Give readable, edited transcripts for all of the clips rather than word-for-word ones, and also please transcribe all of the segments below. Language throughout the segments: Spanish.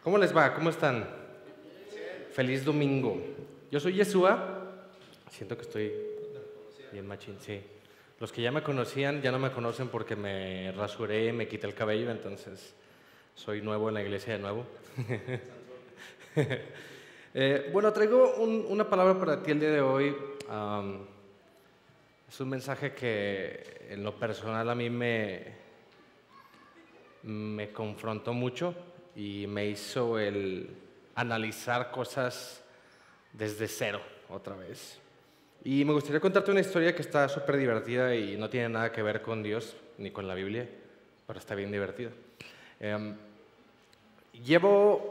¿Cómo les va? ¿Cómo están? Feliz domingo. Yo soy Yeshua. Siento que estoy bien machín, sí. Los que ya me conocían ya no me conocen porque me rasuré y me quité el cabello, entonces soy nuevo en la iglesia de nuevo. Bueno, traigo una palabra para ti el día de hoy. Es un mensaje que en lo personal a mí me confrontó mucho y me hizo el analizar cosas desde cero otra vez. Y me gustaría contarte una historia que está súper divertida y no tiene nada que ver con Dios ni con la Biblia, pero está bien divertida.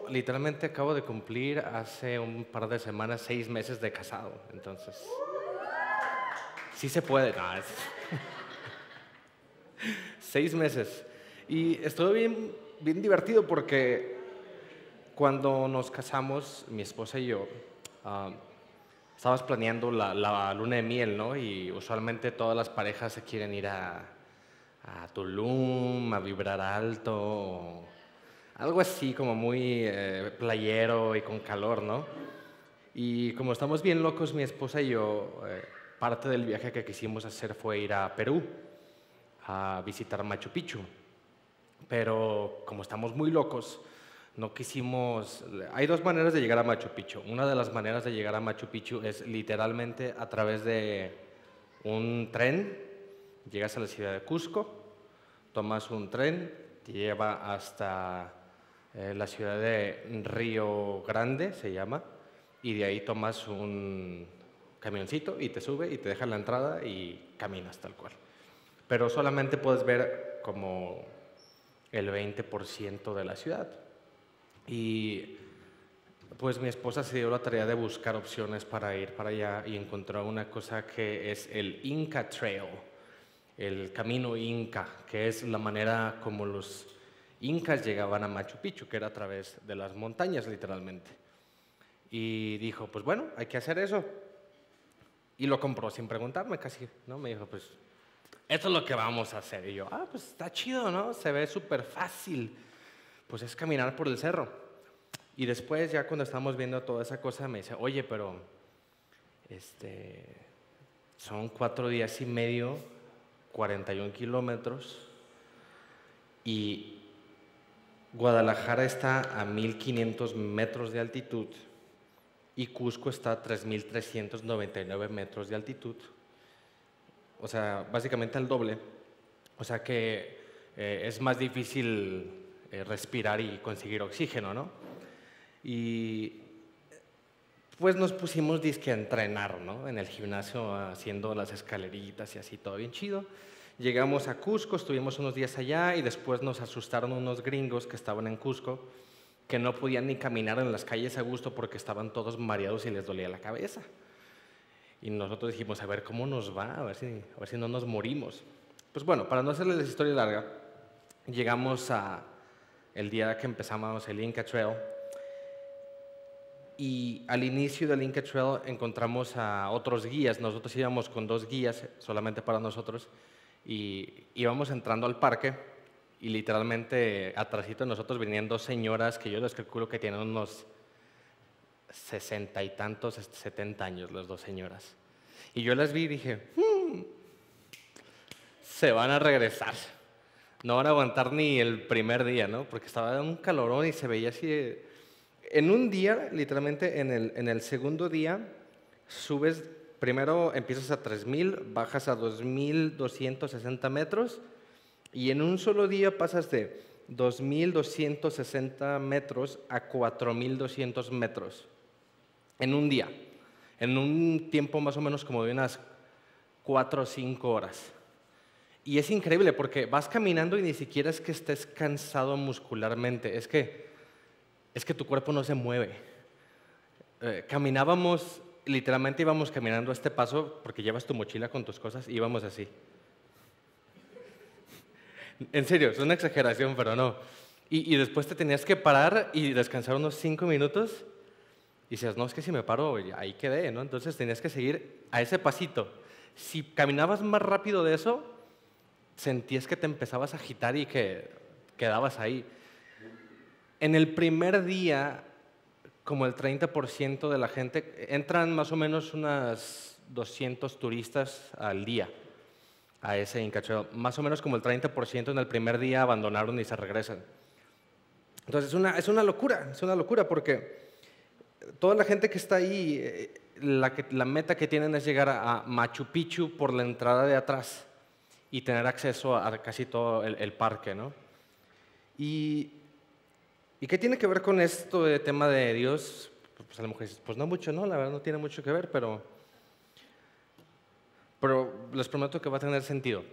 Literalmente acabo de cumplir hace un par de semanas 6 meses de casado, entonces sí se puede. No, 6 meses. Y estuvo bien divertido porque cuando nos casamos, mi esposa y yo, estábamos planeando la luna de miel, ¿no? Y usualmente todas las parejas se quieren ir a Tulum, a vibrar alto, algo así como muy playero y con calor, ¿no? Y como estamos bien locos, mi esposa y yo, parte del viaje que quisimos hacer fue ir a Perú a visitar Machu Picchu. Pero como estamos muy locos, no quisimos. Hay dos maneras de llegar a Machu Picchu. Una de las maneras de llegar a Machu Picchu es literalmente a través de un tren. Llegas a la ciudad de Cusco, tomas un tren, te lleva hasta la ciudad de Río Grande, se llama, y de ahí tomas un camioncito y te sube y te deja en la entrada y caminas tal cual. Pero solamente puedes ver como el 20% de la ciudad. Y pues mi esposa se dio la tarea de buscar opciones para ir para allá y encontró una cosa que es el Inca Trail, el camino Inca, que es la manera como los incas llegaban a Machu Picchu, que era a través de las montañas literalmente. Y dijo, pues bueno, hay que hacer eso. Y lo compró sin preguntarme casi, ¿no? Me dijo, pues esto es lo que vamos a hacer. Y yo, pues está chido, ¿no? Se ve súper fácil. Pues es caminar por el cerro. Y después, ya cuando estábamos viendo toda esa cosa, me dice, oye, pero son 4 días y medio, 41 kilómetros, y Guadalajara está a 1500 metros de altitud y Cusco está a 3399 metros de altitud. O sea, básicamente el doble. O sea que es más difícil respirar y conseguir oxígeno, ¿no? Y pues nos pusimos disque a entrenar, ¿no? En el gimnasio haciendo las escaleritas y así, todo bien chido. Llegamos a Cusco, estuvimos unos días allá y después nos asustaron unos gringos que estaban en Cusco que no podían ni caminar en las calles a gusto porque estaban todos mareados y les dolía la cabeza. Y nosotros dijimos, a ver cómo nos va, a ver si no nos morimos. Pues bueno, para no hacerles la historia larga, llegamos el día que empezamos el Inca Trail. Y al inicio del Inca Trail encontramos a otros guías. Nosotros íbamos con 2 guías solamente para nosotros y íbamos entrando al parque y literalmente atrásito de nosotros venían 2 señoras que yo les calculo que tienen unos 60 y tantos, 70 años las 2 señoras. Y yo las vi y dije, se van a regresar. No van a aguantar ni el primer día, ¿no? Porque estaba en un calorón y se veía así. En un día, literalmente en el segundo día, subes, primero empiezas a 3000, bajas a 2260 metros y en un solo día pasas de 2260 metros a 4200 metros. En un día, en un tiempo más o menos como de unas 4 o 5 horas. Y es increíble porque vas caminando y ni siquiera es que estés cansado muscularmente, es que tu cuerpo no se mueve. Caminábamos, literalmente íbamos caminando a este paso porque llevas tu mochila con tus cosas y íbamos así. En serio, es una exageración, pero no. Y después te tenías que parar y descansar unos 5 minutos. Y dices, no, es que si me paro, ahí quedé, ¿no? Entonces tenías que seguir a ese pasito. Si caminabas más rápido de eso, sentías que te empezabas a agitar y que quedabas ahí. En el primer día, como el 30% de la gente, entran más o menos unas 200 turistas al día a ese Inca Trail. Más o menos como el 30% en el primer día abandonaron y se regresan. Entonces es una locura porque toda la gente que está ahí, la meta que tienen es llegar a Machu Picchu por la entrada de atrás y tener acceso a casi todo el parque, ¿no? ¿Y qué tiene que ver con esto de tema de Dios? Pues a lo mejor dices, pues no mucho, no, la verdad no tiene mucho que ver, pero les prometo que va a tener sentido.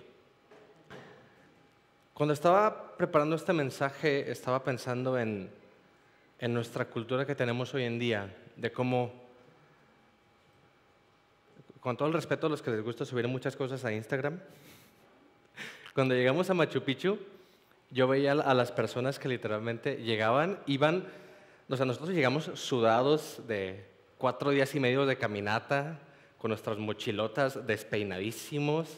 Cuando estaba preparando este mensaje, estaba pensando en nuestra cultura que tenemos hoy en día, de cómo, con todo el respeto a los que les gusta subir muchas cosas a Instagram, cuando llegamos a Machu Picchu, yo veía a las personas que literalmente llegaban, iban, o sea, nosotros llegamos sudados de 4 días y medio de caminata, con nuestras mochilotas despeinadísimos,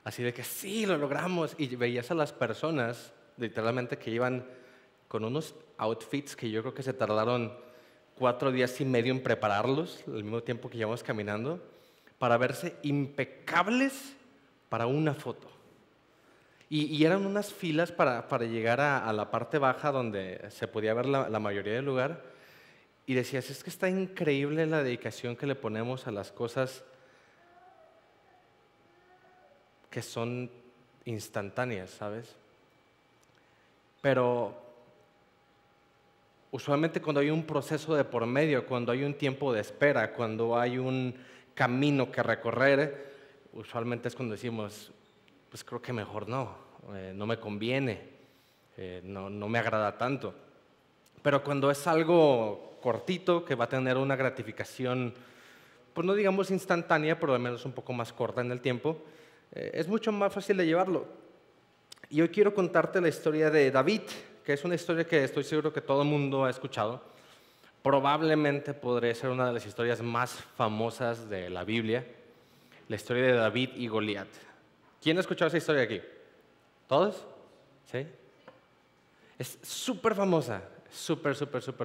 así de que sí, lo logramos. Y veías a las personas, literalmente, que iban con unos outfits que yo creo que se tardaron 4 días y medio en prepararlos, al mismo tiempo que llevamos caminando, para verse impecables para una foto. Y eran unas filas para llegar a la parte baja donde se podía ver la mayoría del lugar. Y decías, es que está increíble la dedicación que le ponemos a las cosas que son instantáneas, ¿sabes? Pero usualmente cuando hay un proceso de por medio, cuando hay un tiempo de espera, cuando hay un camino que recorrer, usualmente es cuando decimos, pues creo que mejor no, no me conviene, no me agrada tanto. Pero cuando es algo cortito, que va a tener una gratificación, pues no digamos instantánea, pero al menos un poco más corta en el tiempo, es mucho más fácil de llevarlo. Y hoy quiero contarte la historia de David, que es una historia que estoy seguro que todo el mundo ha escuchado. Probablemente podría ser una de las historias más famosas de la Biblia, la historia de David y Goliat. ¿Quién ha escuchado esa historia aquí? ¿Todos? ¿Sí? Es súper famosa, súper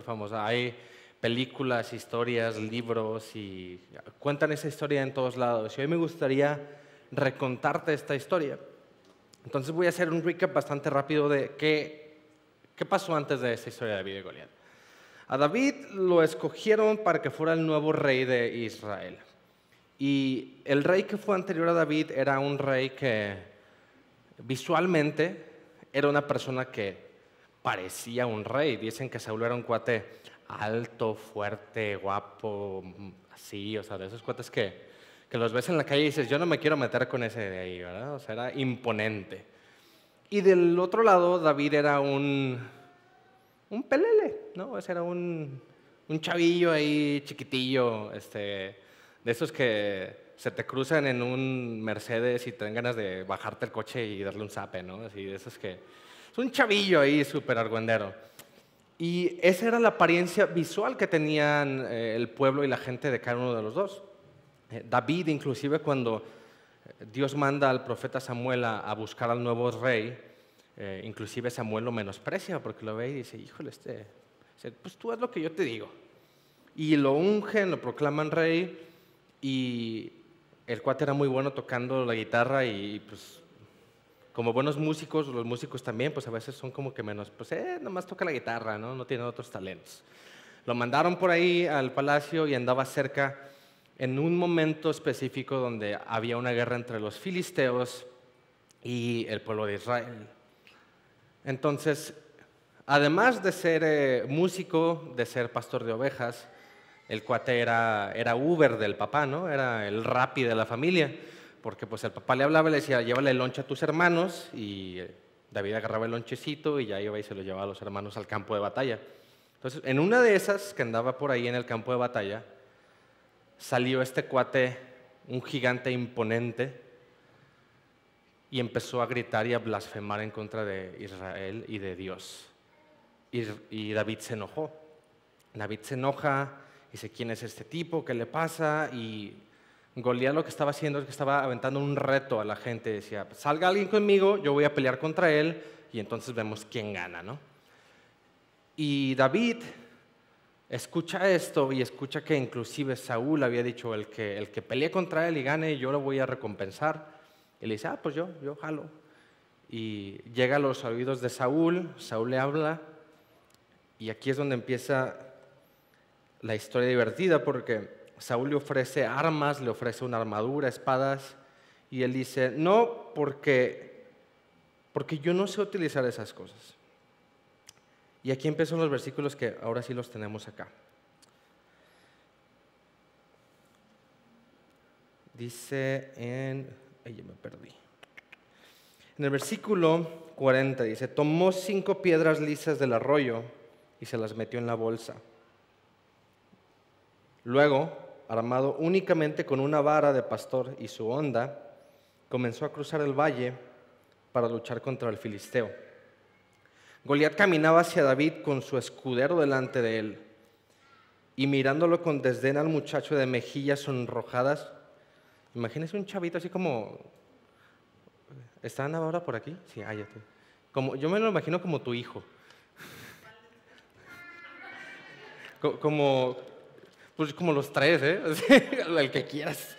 famosa. Hay películas, historias, libros y cuentan esa historia en todos lados. Y hoy me gustaría recontarte esta historia. Entonces voy a hacer un recap bastante rápido de qué pasó antes de esta historia de David y Goliat. A David lo escogieron para que fuera el nuevo rey de Israel. Y el rey que fue anterior a David era un rey que visualmente era una persona que parecía un rey. Dicen que Saúl era un cuate alto, fuerte, guapo, así, o sea, de esos cuates que los ves en la calle y dices, yo no me quiero meter con ese de ahí, ¿verdad? O sea, era imponente. Y del otro lado, David era un pelele, ¿no? O sea, era un chavillo ahí chiquitillo, de esos que se te cruzan en un Mercedes y te dan ganas de bajarte el coche y darle un zape, ¿no? Así, de esos que... Es un chavillo ahí súper argüendero. Y esa era la apariencia visual que tenían el pueblo y la gente de cada uno de los dos. David, inclusive, cuando Dios manda al profeta Samuel a buscar al nuevo rey, inclusive Samuel lo menosprecia porque lo ve y dice, híjole, pues tú haz lo que yo te digo. Y lo ungen, lo proclaman rey, y el cuate era muy bueno tocando la guitarra y pues como buenos músicos, los músicos también, pues a veces son como que menos, pues nomás toca la guitarra, ¿no? No tiene otros talentos. Lo mandaron por ahí al palacio y andaba cerca en un momento específico donde había una guerra entre los filisteos y el pueblo de Israel. Entonces, además de ser músico, de ser pastor de ovejas, el cuate era Uber del papá, ¿no? Era el Rappi de la familia, porque pues el papá le hablaba y le decía, llévale el lonche a tus hermanos, y David agarraba el lonchecito y ya iba y se lo llevaba a los hermanos al campo de batalla. Entonces, en una de esas que andaba por ahí en el campo de batalla, salió este cuate, un gigante imponente, y empezó a gritar y a blasfemar en contra de Israel y de Dios. Y David se enojó. David se enoja, dice, ¿quién es este tipo? ¿Qué le pasa? Y Goliat lo que estaba haciendo es que estaba aventando un reto a la gente. Decía, salga alguien conmigo, yo voy a pelear contra él y entonces vemos quién gana, ¿no? Y David escucha esto y escucha que inclusive Saúl había dicho, el que pelee contra él y gane, yo lo voy a recompensar. Y le dice, pues yo jalo. Y llega a los oídos de Saúl, Saúl le habla, y aquí es donde empieza la historia divertida, porque Saúl le ofrece armas, le ofrece una armadura, espadas, y él dice, no, porque yo no sé utilizar esas cosas. Y aquí empiezan los versículos que ahora sí los tenemos acá. Dice ya me perdí. En el versículo 40 dice, tomó 5 piedras lisas del arroyo y se las metió en la bolsa. Luego, armado únicamente con una vara de pastor y su honda, comenzó a cruzar el valle para luchar contra el filisteo. Goliat caminaba hacia David con su escudero delante de él, y mirándolo con desdén al muchacho de mejillas sonrojadas. Imagínese un chavito así como... ¿Están ahora por aquí? Sí, ya yo me lo imagino como tu hijo. Pues como los tres, el que quieras.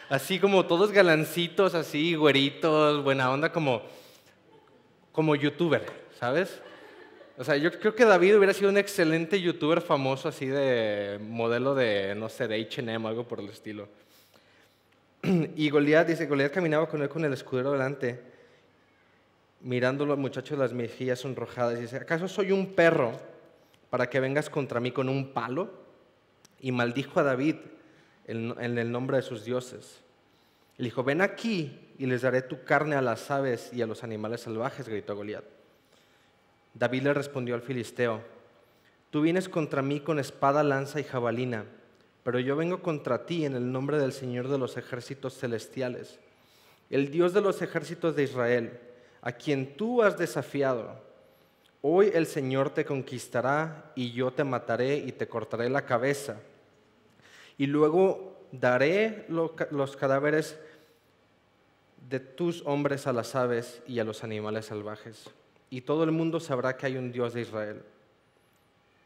Así como todos galancitos, así, güeritos, buena onda, como youtuber, ¿sabes? O sea, yo creo que David hubiera sido un excelente youtuber famoso, así de modelo de, no sé, de H&M, algo por el estilo. Y Goliat caminaba con él con el escudero delante, mirándolo al muchacho de las mejillas sonrojadas, y dice, ¿acaso soy un perro para que vengas contra mí con un palo? Y maldijo a David en el nombre de sus dioses. Le dijo, ven aquí y les daré tu carne a las aves y a los animales salvajes, gritó Goliat. David le respondió al filisteo, tú vienes contra mí con espada, lanza y jabalina, pero yo vengo contra ti en el nombre del Señor de los ejércitos celestiales, el Dios de los ejércitos de Israel, a quien tú has desafiado. Hoy el Señor te conquistará y yo te mataré y te cortaré la cabeza. Y luego daré los cadáveres de tus hombres a las aves y a los animales salvajes. Y todo el mundo sabrá que hay un Dios de Israel.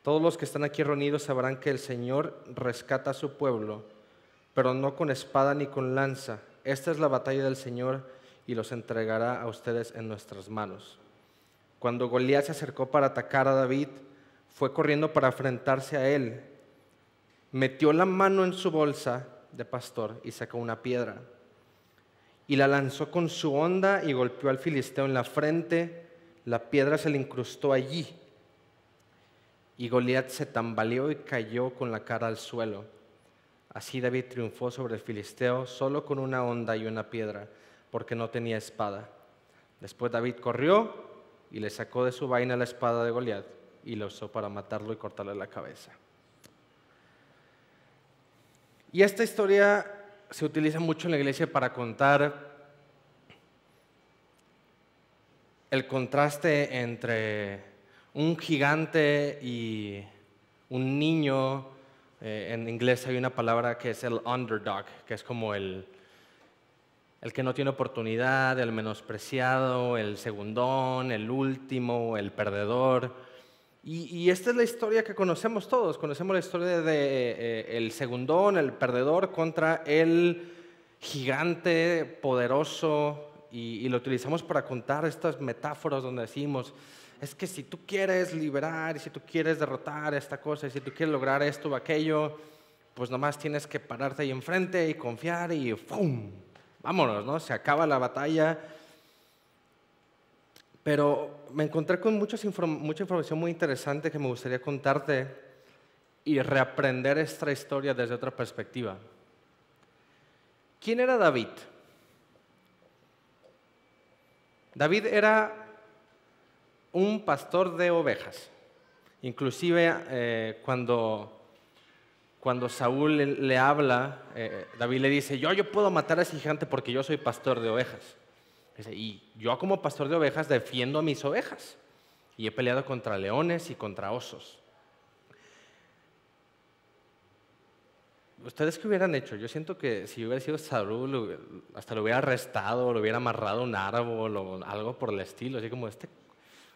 Todos los que están aquí reunidos sabrán que el Señor rescata a su pueblo, pero no con espada ni con lanza. Esta es la batalla del Señor y los entregará a ustedes en nuestras manos. Cuando Goliat se acercó para atacar a David, fue corriendo para enfrentarse a él. Metió la mano en su bolsa de pastor y sacó una piedra. Y la lanzó con su honda y golpeó al filisteo en la frente. La piedra se le incrustó allí. Y Goliat se tambaleó y cayó con la cara al suelo. Así David triunfó sobre el filisteo solo con una honda y una piedra, porque no tenía espada. Después David corrió y le sacó de su vaina la espada de Goliat y la usó para matarlo y cortarle la cabeza. Y esta historia se utiliza mucho en la iglesia para contar el contraste entre un gigante y un niño. En inglés hay una palabra que es el underdog, que es como el que no tiene oportunidad, el menospreciado, el segundón, el último, el perdedor. Y esta es la historia que conocemos todos. Conocemos la historia de el segundón, el perdedor contra el gigante poderoso, y lo utilizamos para contar estas metáforas donde decimos, es que si tú quieres liberar, y si tú quieres derrotar esta cosa, y si tú quieres lograr esto o aquello, pues nomás tienes que pararte ahí enfrente y confiar y ¡pum! Vámonos, ¿no? Se acaba la batalla. Pero me encontré con mucha información muy interesante que me gustaría contarte y reaprender esta historia desde otra perspectiva. ¿Quién era David? David era un pastor de ovejas. Inclusive cuando Saúl le habla, David le dice, yo puedo matar a ese gigante porque yo soy pastor de ovejas. Y yo como pastor de ovejas defiendo a mis ovejas. Y he peleado contra leones y contra osos. ¿Ustedes qué hubieran hecho? Yo siento que si hubiera sido Saúl, hasta lo hubiera arrestado, lo hubiera amarrado a un árbol o algo por el estilo. Así como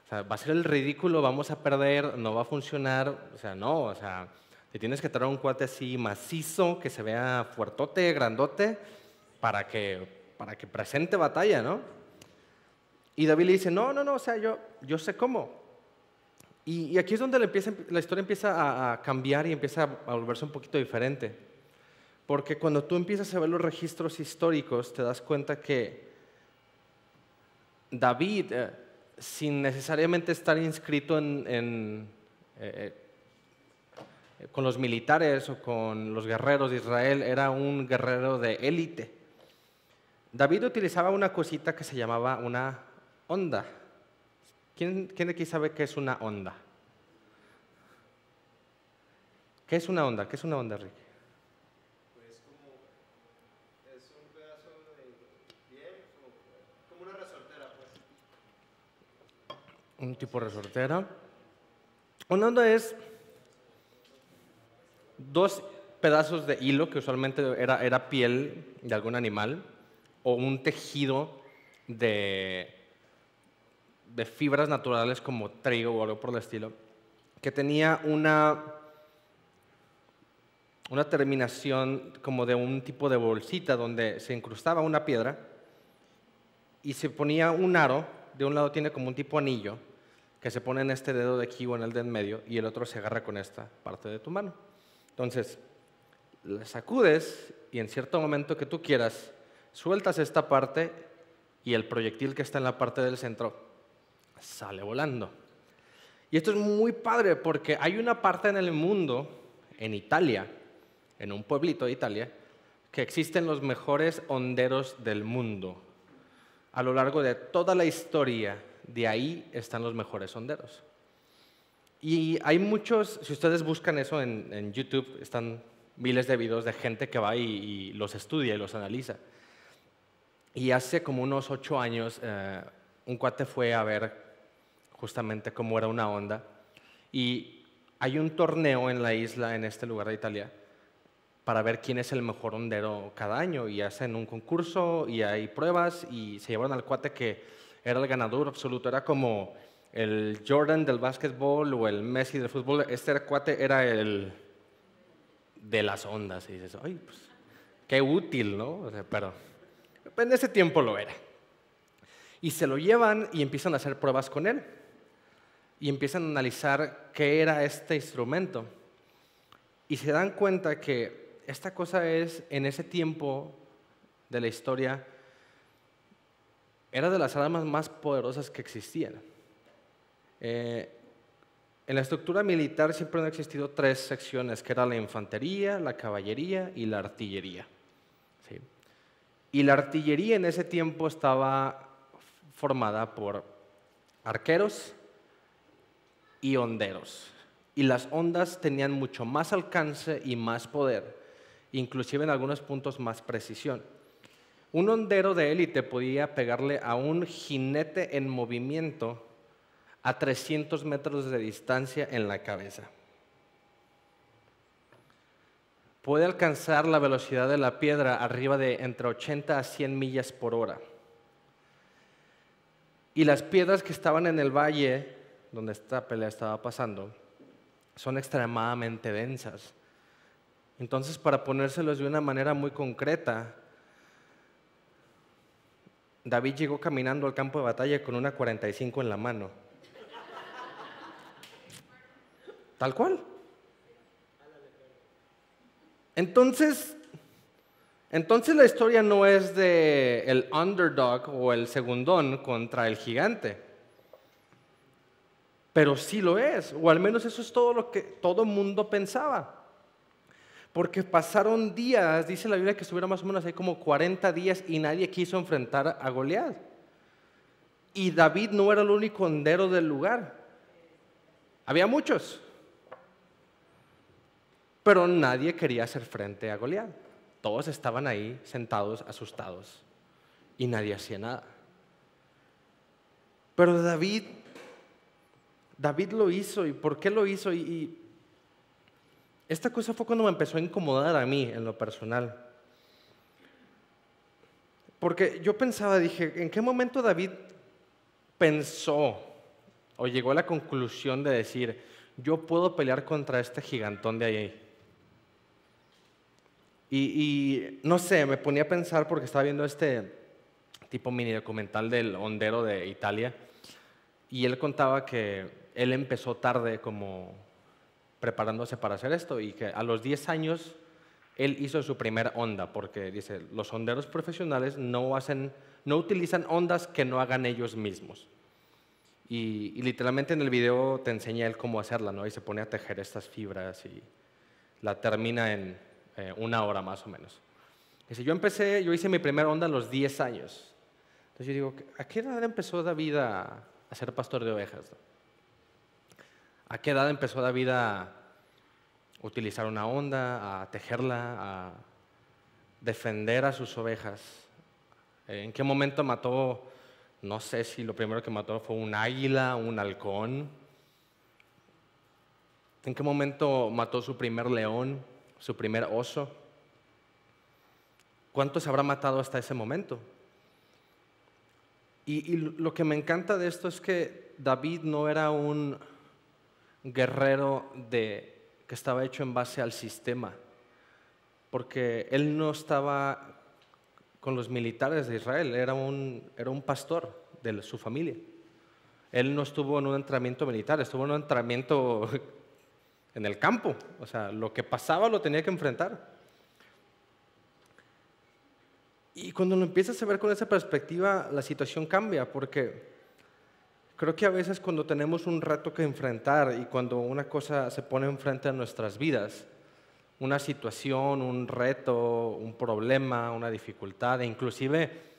sea, va a ser el ridículo, vamos a perder, no va a funcionar. O sea, no, o sea, te tienes que traer un cuate así macizo, que se vea fuertote, grandote, para que presente batalla, ¿no? Y David le dice, no, no, no, o sea, yo sé cómo. Y aquí es donde la historia empieza a cambiar y empieza a volverse un poquito diferente. Porque cuando tú empiezas a ver los registros históricos, te das cuenta que David, sin necesariamente estar inscrito con los militares o con los guerreros de Israel, era un guerrero de élite. David utilizaba una cosita que se llamaba una onda. ¿Quién de aquí sabe qué es una onda? ¿Qué es una onda? ¿Qué es una onda, Rick? Pues como es un pedazo de piel, como una resortera, pues. Un tipo de resortera. Una onda es dos pedazos de hilo, que usualmente era piel de algún animal, o un tejido de fibras naturales como trigo o algo por el estilo, que tenía una terminación como de un tipo de bolsita donde se incrustaba una piedra y se ponía un aro. De un lado tiene como un tipo anillo que se pone en este dedo de aquí o en el de en medio, y el otro se agarra con esta parte de tu mano. Entonces, la sacudes y en cierto momento que tú quieras, sueltas esta parte y el proyectil que está en la parte del centro sale volando. Y esto es muy padre porque hay una parte en el mundo, en Italia, en un pueblito de Italia, que existen los mejores honderos del mundo. A lo largo de toda la historia, de ahí están los mejores honderos. Y hay muchos, si ustedes buscan eso en YouTube, están miles de videos de gente que va y los estudia y los analiza. Y hace como unos 8 años, un cuate fue a ver justamente cómo era una onda. Y hay un torneo en la isla, en este lugar de Italia, para ver quién es el mejor hondero cada año. Y hacen un concurso y hay pruebas y se llevaron al cuate que era el ganador absoluto. Era como el Jordan del básquetbol o el Messi del fútbol. Este cuate era el de las ondas. Y dices, ay, pues, qué útil, ¿no? O sea, pero en ese tiempo lo era. Y se lo llevan y empiezan a hacer pruebas con él. Y empiezan a analizar qué era este instrumento. Y se dan cuenta que esta cosa es, en ese tiempo de la historia, era de las armas más poderosas que existían. En la estructura militar siempre han existido 3 secciones, que era la infantería, la caballería y la artillería. ¿Sí? Y la artillería en ese tiempo estaba formada por arqueros y honderos. Y las ondas tenían mucho más alcance y más poder, inclusive en algunos puntos más precisión. Un hondero de élite podía pegarle a un jinete en movimiento a 300 metros de distancia en la cabeza. Puede alcanzar la velocidad de la piedra arriba de entre 80 a 100 millas por hora. Y las piedras que estaban en el valle, donde esta pelea estaba pasando, son extremadamente densas. Entonces, para ponérselos de una manera muy concreta, David llegó caminando al campo de batalla con una 45 en la mano. Tal cual. Entonces la historia no es de el underdog o el segundón contra el gigante. Pero sí lo es, o al menos eso es todo lo que todo el mundo pensaba. Porque pasaron días, dice la Biblia que estuvieron más o menos ahí como 40 días y nadie quiso enfrentar a Goliat. Y David no era el único hondero del lugar. Había muchos. Pero nadie quería hacer frente a Goliat. Todos estaban ahí sentados, asustados. Y nadie hacía nada. Pero David lo hizo. ¿Y por qué lo hizo? Y esta cosa fue cuando me empezó a incomodar a mí en lo personal. Porque yo pensaba, dije, ¿en qué momento David pensó o llegó a la conclusión de decir, yo puedo pelear contra este gigantón de ahí. Y no sé, me ponía a pensar porque estaba viendo este tipo mini documental del hondero de Italia y él contaba que él empezó tarde como preparándose para hacer esto y que a los 10 años él hizo su primer onda porque dice, los honderos profesionales no utilizan ondas que no hagan ellos mismos. Y literalmente en el video te enseña él cómo hacerla, ¿no? Y se pone a tejer estas fibras y la termina en 1 hora más o menos. Dice, yo hice mi primera onda a los 10 años. Entonces yo digo, ¿a qué edad empezó David a ser pastor de ovejas? ¿A qué edad empezó David a utilizar una onda, a tejerla, a defender a sus ovejas? ¿En qué momento mató? No sé si lo primero que mató fue un águila, un halcón. ¿En qué momento mató su primer león, su primer oso? ¿Cuántos habrá matado hasta ese momento? Y lo que me encanta de esto es que David no era un guerrero que estaba hecho en base al sistema, porque él no estaba con los militares de Israel, era un pastor de su familia. Él no estuvo en un entrenamiento militar, estuvo en un entrenamiento en el campo. O sea, lo que pasaba lo tenía que enfrentar. Y cuando lo empiezas a ver con esa perspectiva, la situación cambia, porque creo que a veces cuando tenemos un reto que enfrentar y cuando una cosa se pone enfrente de nuestras vidas, una situación, un reto, un problema, una dificultad, e inclusive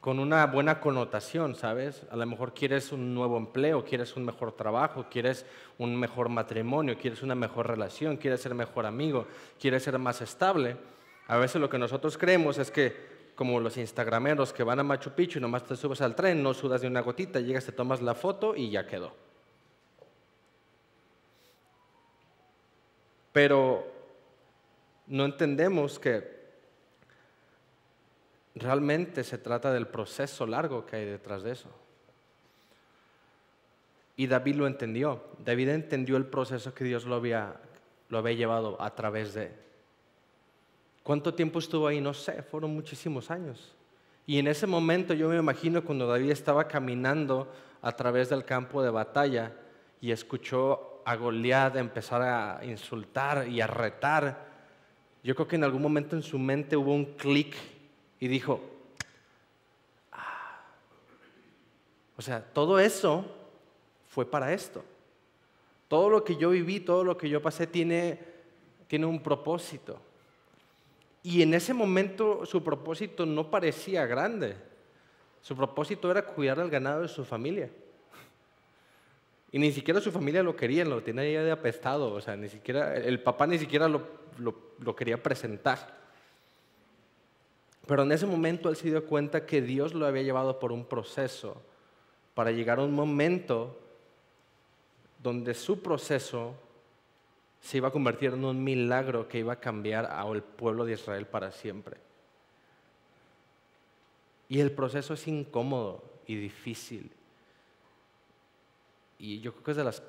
con una buena connotación, ¿sabes? A lo mejor quieres un nuevo empleo, quieres un mejor trabajo, quieres un mejor matrimonio, quieres una mejor relación, quieres ser mejor amigo, quieres ser más estable. A veces lo que nosotros creemos es que, como los instagrameros que van a Machu Picchu y nomás te subes al tren, no sudas ni una gotita, llegas, te tomas la foto y ya quedó. Pero no entendemos que realmente se trata del proceso largo que hay detrás de eso. Y David lo entendió. David entendió el proceso que Dios lo había llevado a través de. ¿Cuánto tiempo estuvo ahí? No sé, fueron muchísimos años. Y en ese momento yo me imagino cuando David estaba caminando a través del campo de batalla y escuchó a Goliat empezar a insultar y a retar. Yo creo que en algún momento en su mente hubo un clic y dijo, o sea, todo eso fue para esto. Todo lo que yo viví, todo lo que yo pasé tiene un propósito. Y en ese momento su propósito no parecía grande. Su propósito era cuidar al ganado de su familia. Y ni siquiera su familia lo quería, lo tenía ya de apestado. O sea, ni siquiera, el papá ni siquiera lo quería presentar. Pero en ese momento él se dio cuenta que Dios lo había llevado por un proceso para llegar a un momento donde su proceso se iba a convertir en un milagro que iba a cambiar al pueblo de Israel para siempre. Y el proceso es incómodo y difícil. Y yo creo que es de las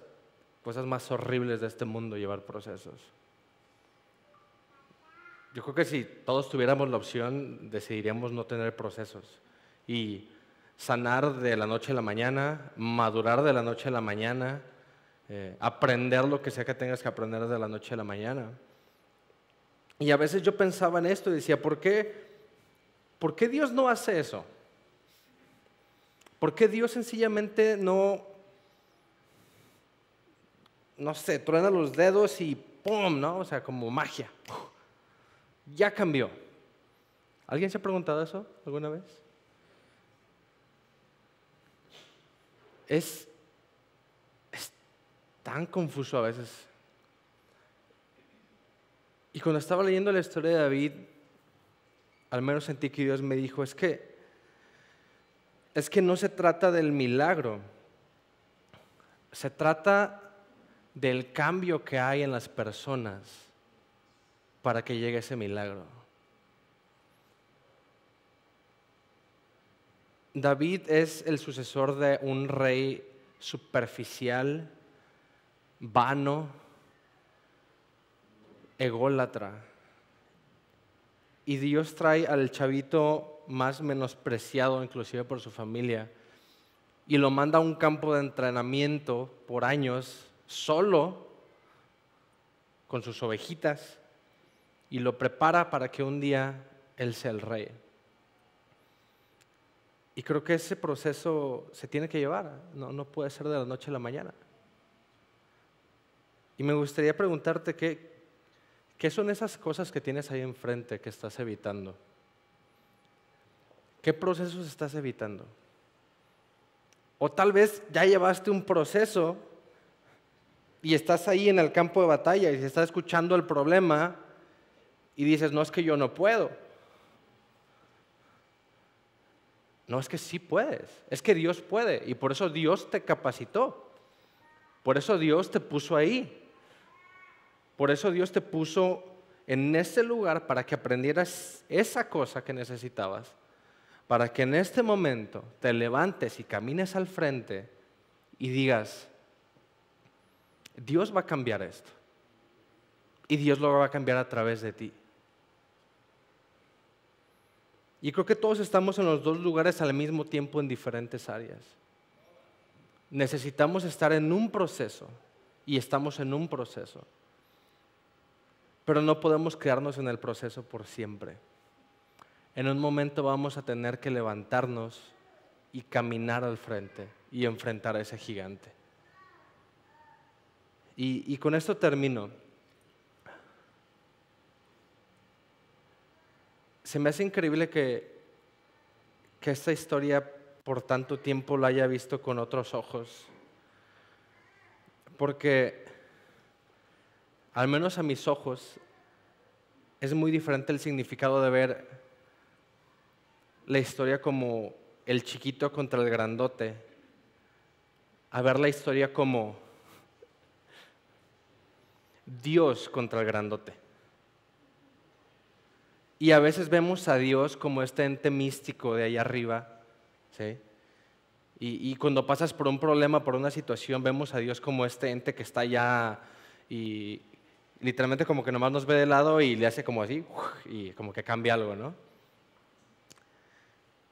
cosas más horribles de este mundo llevar procesos. Yo creo que si todos tuviéramos la opción, decidiríamos no tener procesos y sanar de la noche a la mañana, madurar de la noche a la mañana, aprender lo que sea que tengas que aprender de la noche a la mañana. Y a veces yo pensaba en esto y decía, ¿por qué Dios no hace eso? ¿Por qué Dios sencillamente no sé, truena los dedos y ¡pum!, ¿no? O sea, como magia. Ya cambió. ¿Alguien se ha preguntado eso alguna vez? Es tan confuso a veces. Y cuando estaba leyendo la historia de David, al menos sentí que Dios me dijo, es que no se trata del milagro, se trata del cambio que hay en las personas para que llegue ese milagro. David es el sucesor de un rey superficial, vano, ególatra. Y Dios trae al chavito más menospreciado, inclusive por su familia, y lo manda a un campo de entrenamiento por años, solo, con sus ovejitas, y lo prepara para que un día él sea el rey. Y creo que ese proceso se tiene que llevar, no puede ser de la noche a la mañana. Y me gustaría preguntarte, ¿qué son esas cosas que tienes ahí enfrente que estás evitando? ¿Qué procesos estás evitando? O tal vez ya llevaste un proceso y estás ahí en el campo de batalla y se está escuchando el problema y dices, no, es que yo no puedo. No, es que sí puedes, es que Dios puede y por eso Dios te capacitó, por eso Dios te puso ahí, por eso Dios te puso en ese lugar para que aprendieras esa cosa que necesitabas, para que en este momento te levantes y camines al frente y digas, Dios va a cambiar esto y Dios lo va a cambiar a través de ti. Y creo que todos estamos en los dos lugares al mismo tiempo en diferentes áreas. Necesitamos estar en un proceso y estamos en un proceso. Pero no podemos quedarnos en el proceso por siempre. En un momento vamos a tener que levantarnos y caminar al frente y enfrentar a ese gigante. Y con esto termino. Se me hace increíble que esta historia por tanto tiempo la haya visto con otros ojos, porque al menos a mis ojos es muy diferente el significado de ver la historia como el chiquito contra el grandote, a ver la historia como Dios contra el grandote. Y a veces vemos a Dios como este ente místico de allá arriba, ¿sí? Y cuando pasas por un problema, por una situación, vemos a Dios como este ente que está allá y literalmente como que nomás nos ve de lado y le hace como así, y como que cambia algo, ¿no?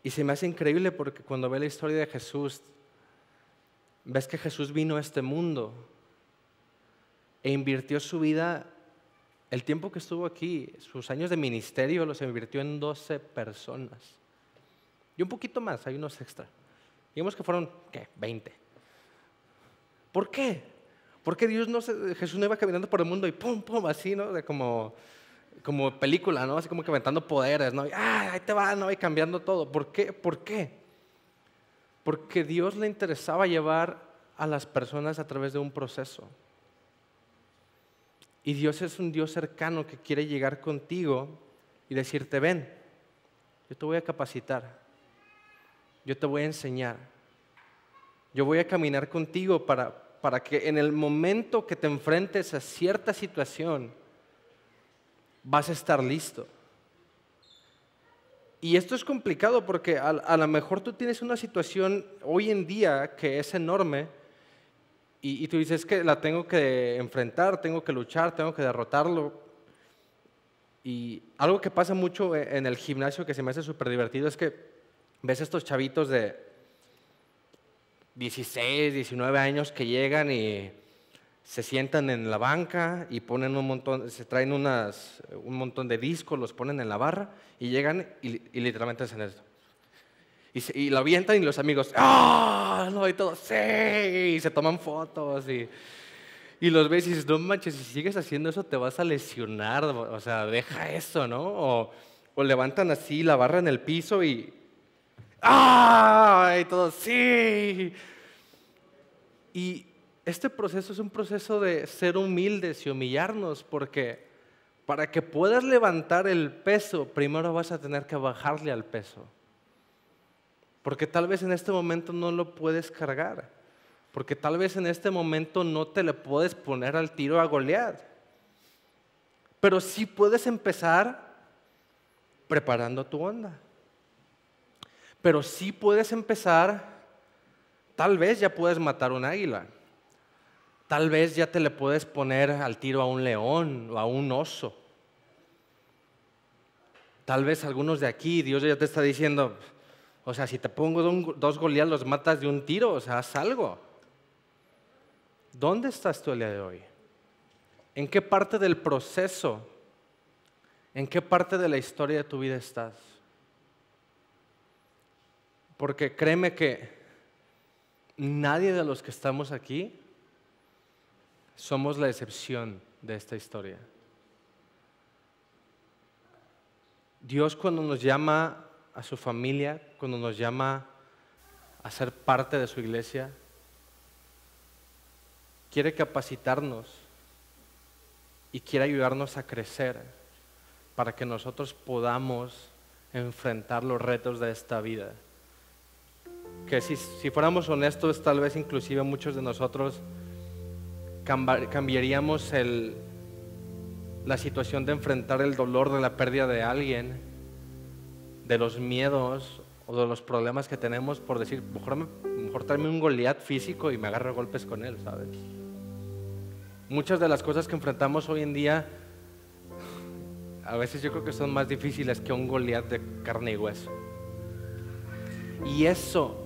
Y se me hace increíble porque cuando ves la historia de Jesús, ves que Jesús vino a este mundo e invirtió su vida. El tiempo que estuvo aquí, sus años de ministerio los invirtió en 12 personas. Y un poquito más, hay unos extra. Digamos que fueron, ¿qué? 20. ¿Por qué? Porque Jesús no iba caminando por el mundo y pum, pum, así, ¿no? Como película, ¿no? Así como que aventando poderes, ¿no? Y, ahí te va, ¿no? Y cambiando todo. ¿Por qué? ¿Por qué? Porque Dios le interesaba llevar a las personas a través de un proceso. Y Dios es un Dios cercano que quiere llegar contigo y decirte, ven, yo te voy a capacitar, yo te voy a enseñar, yo voy a caminar contigo para que en el momento que te enfrentes a cierta situación, vas a estar listo. Y esto es complicado porque a lo mejor tú tienes una situación hoy en día que es enorme, y tú dices que la tengo que enfrentar, tengo que luchar, tengo que derrotarlo. Y algo que pasa mucho en el gimnasio que se me hace súper divertido es que ves estos chavitos de 16, 19 años que llegan y se sientan en la banca y ponen se traen un montón de discos, los ponen en la barra y llegan y literalmente hacen esto. Y lo avientan y los amigos, ¡ah! No, y todos, ¡sí! Y se toman fotos y los ves y dices, no manches, si sigues haciendo eso te vas a lesionar, o sea, deja eso, ¿no? O levantan así la barra en el piso y ¡ah! Y todos, ¡sí! Y este proceso es un proceso de ser humildes y humillarnos, porque para que puedas levantar el peso, primero vas a tener que bajarle al peso. Porque tal vez en este momento no lo puedes cargar. Porque tal vez en este momento no te le puedes poner al tiro a Goliat. Pero sí puedes empezar preparando tu onda. Pero sí puedes empezar tal vez ya puedes matar un águila. Tal vez ya te le puedes poner al tiro a un león o a un oso. Tal vez algunos de aquí, Dios ya te está diciendo, o sea, si te pongo dos Goliat, los matas de un tiro, o sea, haz algo. ¿Dónde estás tú el día de hoy? ¿En qué parte del proceso, en qué parte de la historia de tu vida estás? Porque créeme que nadie de los que estamos aquí somos la excepción de esta historia. Dios, cuando nos llama a su familia, cuando nos llama a ser parte de su iglesia, quiere capacitarnos y quiere ayudarnos a crecer para que nosotros podamos enfrentar los retos de esta vida. Que si fuéramos honestos, tal vez inclusive muchos de nosotros cambiaríamos la situación de enfrentar el dolor de la pérdida de alguien, de los miedos o de los problemas que tenemos por decir, mejor tráeme un Goliat físico y me agarro a golpes con él, ¿sabes? Muchas de las cosas que enfrentamos hoy en día, a veces yo creo que son más difíciles que un Goliat de carne y hueso. Y eso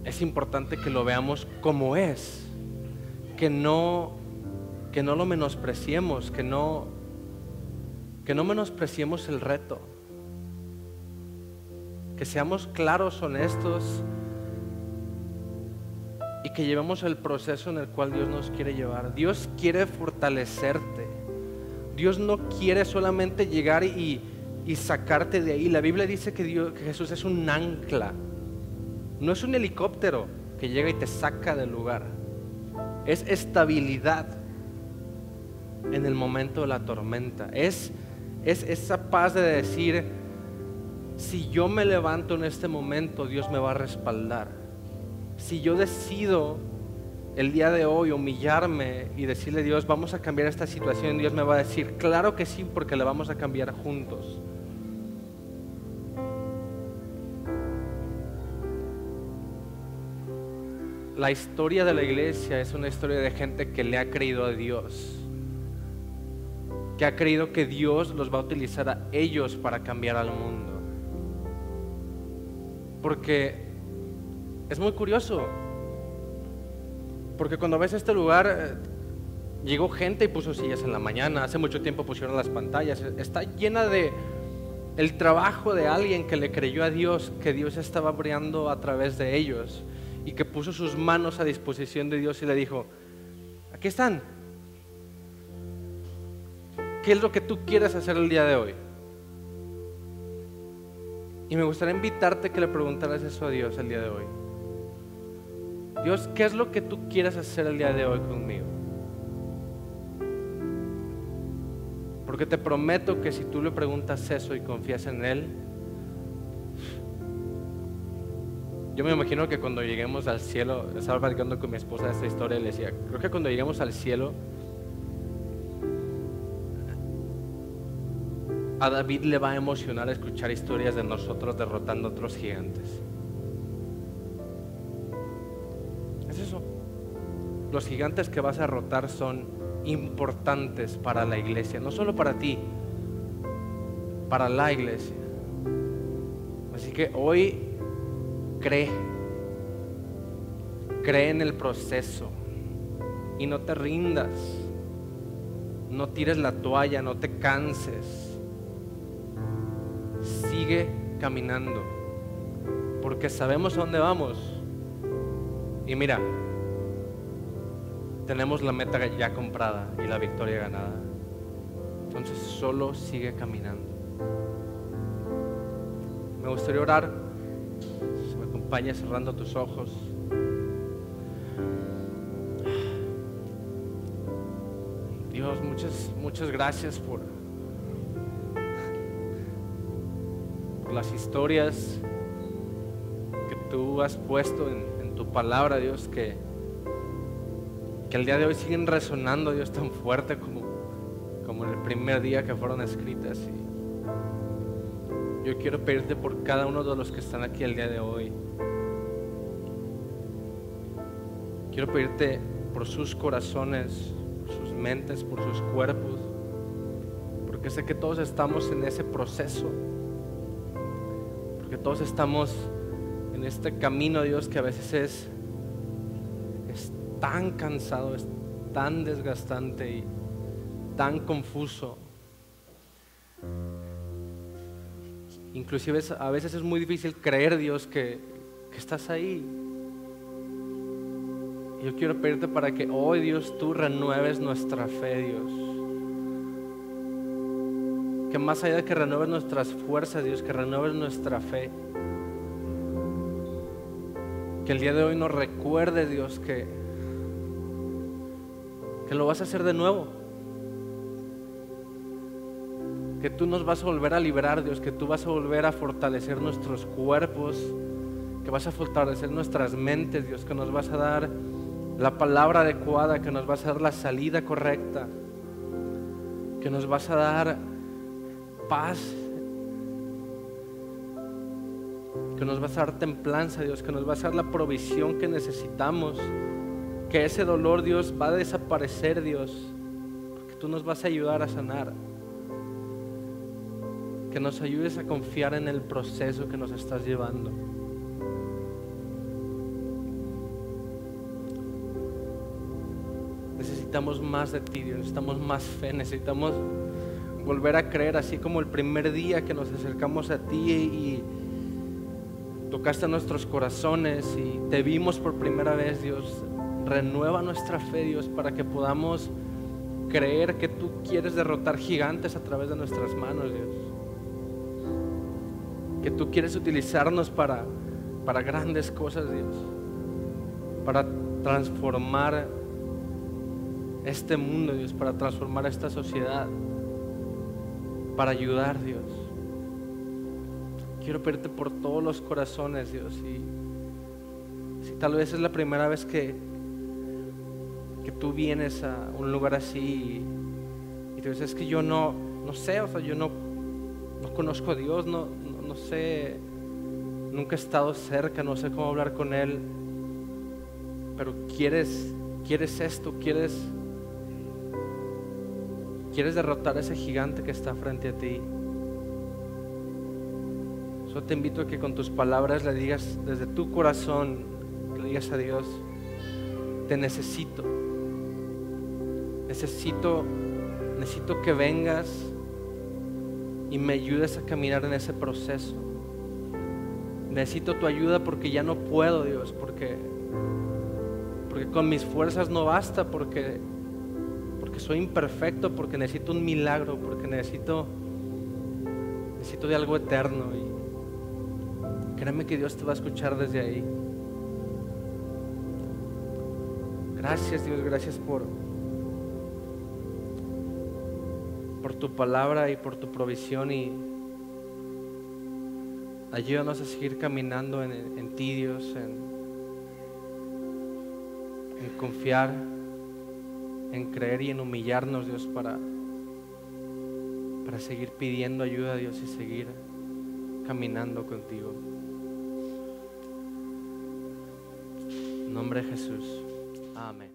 es importante que lo veamos como es, que no lo menospreciemos, que no menospreciemos el reto, que seamos claros, honestos y que llevemos el proceso en el cual Dios nos quiere llevar. Dios quiere fortalecerte. Dios no quiere solamente llegar y sacarte de ahí. La Biblia dice que Jesús es un ancla. No es un helicóptero que llega y te saca del lugar. Es estabilidad en el momento de la tormenta. Es esa paz de decir, si yo me levanto en este momento, Dios me va a respaldar. Si yo decido el día de hoy humillarme y decirle a Dios, vamos a cambiar esta situación, Dios me va a decir, claro que sí, porque la vamos a cambiar juntos. La historia de la iglesia es una historia de gente que le ha creído a Dios, que ha creído que Dios los va a utilizar a ellos para cambiar al mundo. Porque es muy curioso, porque cuando ves este lugar, llegó gente y puso sillas en la mañana, hace mucho tiempo pusieron las pantallas, está llena de el trabajo de alguien que le creyó a Dios, que Dios estaba obrando a través de ellos y que puso sus manos a disposición de Dios y le dijo, aquí están, ¿qué es lo que tú quieres hacer el día de hoy? Y me gustaría invitarte que le preguntaras eso a Dios el día de hoy. Dios, ¿qué es lo que tú quieres hacer el día de hoy conmigo? Porque te prometo que si tú le preguntas eso y confías en Él, yo me imagino que cuando lleguemos al cielo, estaba platicando con mi esposa esta historia y le decía, creo que cuando lleguemos al cielo, a David le va a emocionar escuchar historias de nosotros derrotando a otros gigantes. Es eso. Los gigantes que vas a derrotar son importantes para la iglesia, no solo para ti, para la iglesia. Así que hoy cree en el proceso y no te rindas, no tires la toalla, no te canses. Sigue caminando, porque sabemos a dónde vamos. Y mira, tenemos la meta ya comprada y la victoria ganada. Entonces solo sigue caminando. Me gustaría orar. Si me acompañas cerrando tus ojos. Dios, muchas gracias por las historias que tú has puesto en tu palabra, Dios, que el día de hoy siguen resonando, Dios, tan fuerte como en el primer día que fueron escritas. Y yo quiero pedirte por cada uno de los que están aquí el día de hoy, Quiero pedirte por sus corazones, por sus mentes, por sus cuerpos, porque sé que todos estamos en ese proceso, porque todos estamos en este camino, Dios, que a veces es tan cansado, es tan desgastante y tan confuso. Inclusive a veces es muy difícil creer, Dios, que estás ahí. Yo quiero pedirte para que hoy, Dios, tú renueves nuestra fe, Dios. Que más allá de que renueves nuestras fuerzas, Dios, que renueves nuestra fe. Que el día de hoy nos recuerdes, Dios, que lo vas a hacer de nuevo. Que tú nos vas a volver a liberar, Dios, que tú vas a volver a fortalecer nuestros cuerpos, que vas a fortalecer nuestras mentes, Dios, que nos vas a dar la palabra adecuada, que nos vas a dar la salida correcta, que nos vas a dar paz, que nos vas a dar templanza, Dios, que nos vas a dar la provisión que necesitamos, que ese dolor, Dios, va a desaparecer, Dios, porque tú nos vas a ayudar a sanar. Que nos ayudes a confiar en el proceso que nos estás llevando. Necesitamos más de ti, Dios, necesitamos más fe, necesitamos volver a creer, así como el primer día que nos acercamos a ti y tocaste nuestros corazones y te vimos por primera vez, Dios. Renueva nuestra fe, Dios, para que podamos creer que tú quieres derrotar gigantes a través de nuestras manos, Dios. Que tú quieres utilizarnos para grandes cosas, Dios, para transformar este mundo, Dios, para transformar esta sociedad, para ayudar, Dios. Quiero pedirte por todos los corazones, Dios, y si tal vez es la primera vez que tú vienes a un lugar así y te dices, es que yo no sé, o sea, yo no conozco a Dios, no sé, nunca he estado cerca, no sé cómo hablar con Él, pero quieres esto, quieres derrotar a ese gigante que está frente a ti. Solo te invito a que con tus palabras le digas desde tu corazón, que le digas a Dios, te necesito que vengas y me ayudes a caminar en ese proceso. Necesito tu ayuda porque ya no puedo, Dios, porque con mis fuerzas no basta, porque soy imperfecto, porque necesito un milagro, porque necesito de algo eterno. Y créeme que Dios te va a escuchar desde ahí. Gracias, Dios, gracias por tu palabra y por tu provisión, y ayúdanos a seguir caminando en ti, Dios, en confiar, en creer y en humillarnos, Dios, para seguir pidiendo ayuda, Dios, y seguir caminando contigo. En nombre de Jesús. Amén.